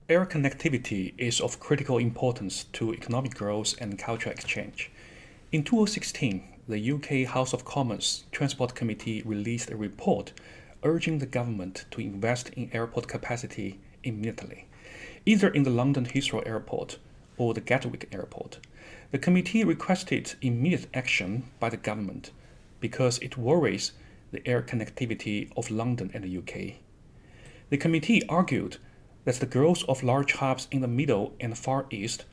Air connectivity is of critical importance to economic growth and cultural exchange. In 2016, the UK House of Commons Transport Committee released a report urging the government to invest in airport capacity immediately, either in the London Heathrow Airport or the Gatwick Airport. The committee requested immediate action by the government because it worries the air connectivity of London and the UK. The committee argued that the growth of large hubs in the Middle and Far East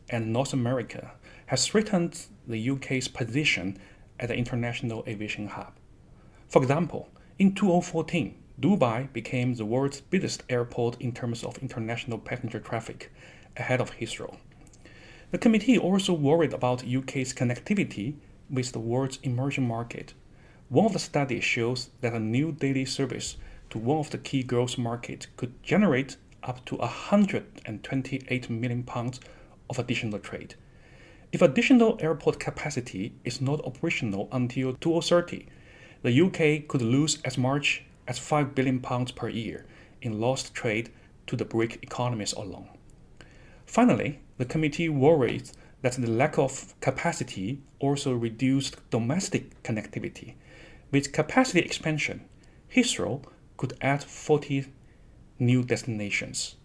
and North America has threatened the UK's position as an international aviation hub. For example, in 2014, Dubai became the world's biggest airport in terms of international passenger traffic, ahead of Heathrow. The committee also worried about UK's connectivity with the world's emerging market. One of the studies shows that a new daily service to one of the key growth markets could generate up to £128 million of additional trade. If additional airport capacity is not operational until 2030, the UK could lose as much as £5 billion per year in lost trade to the BRIC economies alone. Finally, the committee worries that the lack of capacity also reduced domestic connectivity. With capacity expansion, Heathrow could add 40 new destinations.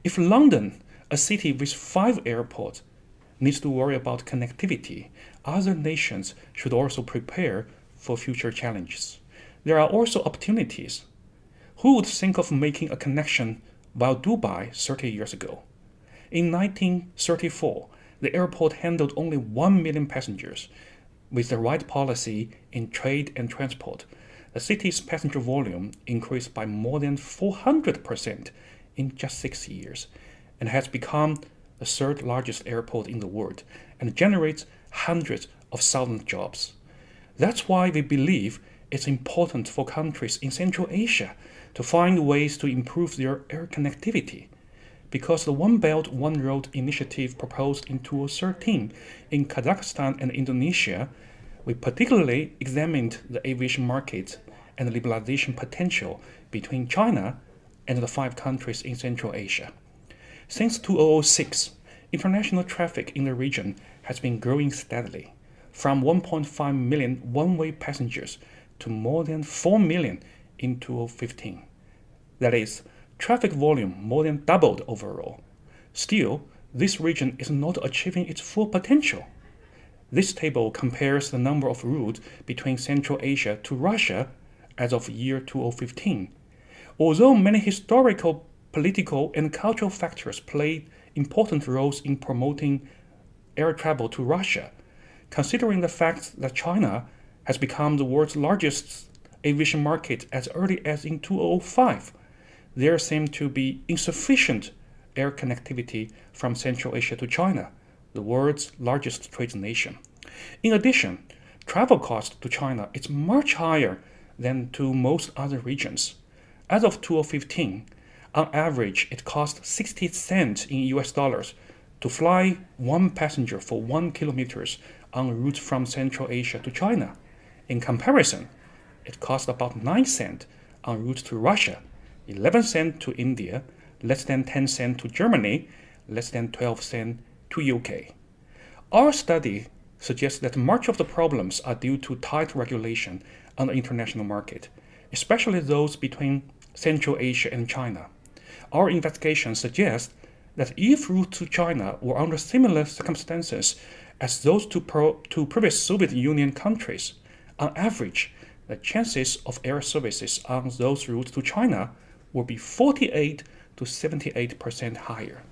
If London, a city with 5 airports, needs to worry about connectivity, other nations should also prepare for future challenges. There are also opportunities. Who would think of making a connection via Dubai 30 years ago? In 1934, the airport handled only 1 million passengers. With the right policy in trade and transport, the city's passenger volume increased by more than 400% in just 6 years and has become the third largest airport in the world and generates hundreds of thousands of jobs. That's why we believe it's important for countries in Central Asia to find ways to improve their air connectivity. Because the One Belt, One Road initiative proposed in 2013 in Kazakhstan and Indonesia, we particularly examined the aviation market and the liberalization potential between China and the 5 countries in Central Asia. Since 2006, international traffic in the region has been growing steadily, from 1.5 million one-way passengers to more than 4 million in 2015. That is, traffic volume more than doubled overall. Still, this region is not achieving its full potential. This table compares the number of routes between Central Asia to Russia as of year 2015. Although many historical, political, and cultural factors played important roles in promoting air travel to Russia, considering the fact that China has become the world's largest aviation market as early as in 2005, there seemed to be insufficient air connectivity from Central Asia to China, the world's largest trade nation. In addition, travel cost to China is much higher than to most other regions. As of 2015, on average, it cost 60 cents in US dollars to fly one passenger for 1 kilometers on routes from Central Asia to China. In comparison, it cost about 9 cents on routes to Russia, 11 cents to India, less than 10 cents to Germany, less than 12 cents to UK. Our study suggests that much of the problems are due to tight regulation on the international market, especially those between Central Asia and China. Our investigation suggests that if routes to China were under similar circumstances as those to previous Soviet Union countries, on average, the chances of air services on those routes to China would be 48 to 78% higher.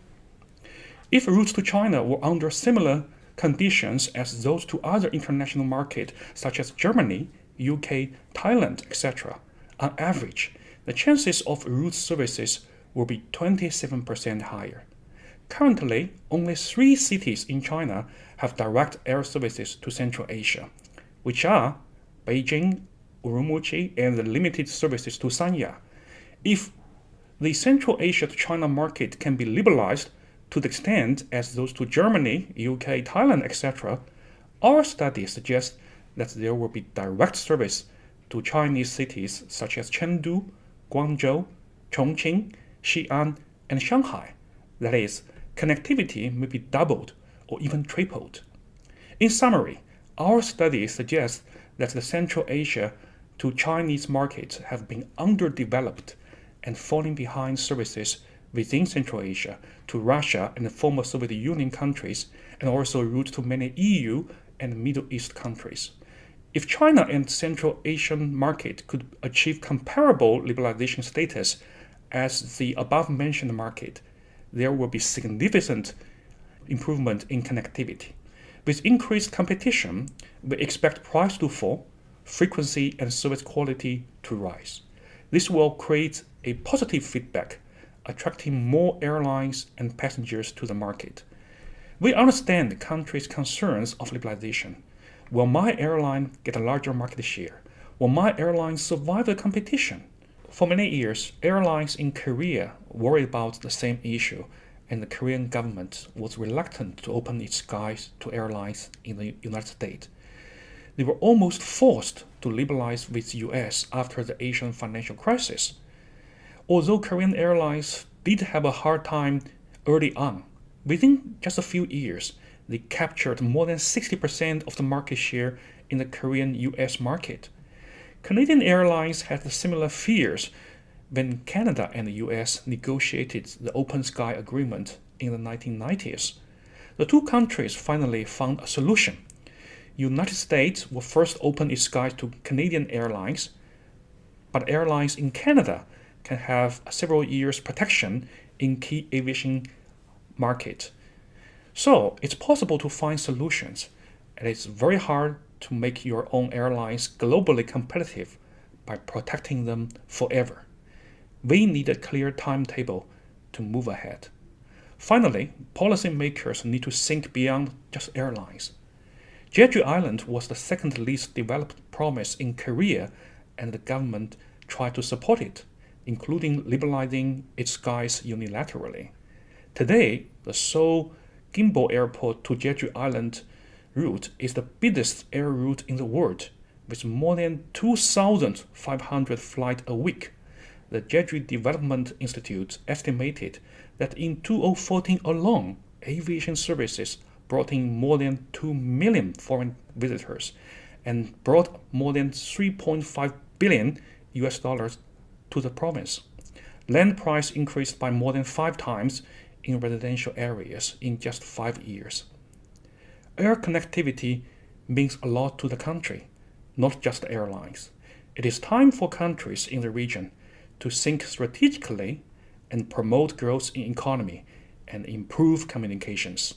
If routes to China were under similar conditions as those to other international markets such as Germany, UK, Thailand, etc., on average, the chances of route services will be 27% higher. Currently, only 3 cities in China have direct air services to Central Asia, which are Beijing, Urumqi, and the limited services to Sanya. If the Central Asia to China market can be liberalized to the extent as those to Germany, UK, Thailand, etc., our study suggests that there will be direct service to Chinese cities such as Chengdu, Guangzhou, Chongqing, Xi'an, and Shanghai, That is, connectivity may be doubled or even tripled. In summary, our study suggests that the Central Asia to Chinese markets have been underdeveloped and falling behind services within Central Asia to Russia and the former Soviet Union countries, and also route to many EU and Middle East countries. If China and Central Asian market could achieve comparable liberalization status as the above-mentioned market, there will be significant improvement in connectivity. With increased competition, we expect price to fall, frequency and service quality to rise. This will create a positive feedback, attracting more airlines and passengers to the market. We understand the country's concerns of liberalization. Will my airline get a larger market share? Will my airline survive the competition? For many years, airlines in Korea worried about the same issue, and the Korean government was reluctant to open its skies to airlines in the United States. They were almost forced to liberalize with the US after the Asian financial crisis. Although Korean airlines did have a hard time early on, within just a few years, they captured more than 60% of the market share in the Korean-US market. Canadian Airlines had similar fears when Canada and the US negotiated the Open Sky Agreement in the 1990s. The two countries finally found a solution. United States will first open its skies to Canadian airlines, but airlines in Canada can have several years protection in key aviation market. So it's possible to find solutions, and it's very hard to make your own airlines globally competitive by protecting them forever. We need a clear timetable to move ahead. Finally, policymakers need to think beyond just airlines. Jeju Island was the second least developed province in Korea, and the government tried to support it, including liberalizing its skies unilaterally. Today, the Seoul Gimpo Airport to Jeju Island route is the busiest air route in the world, with more than 2,500 flights a week. The Jeju Development Institute estimated that in 2014 alone, aviation services brought in more than 2 million foreign visitors and brought more than 3.5 billion US dollars to the province. Land price increased by more than 5 times in residential areas in just 5 years. Air connectivity means a lot to the country, not just airlines. It is time for countries in the region to think strategically and promote growth in economy and improve communications.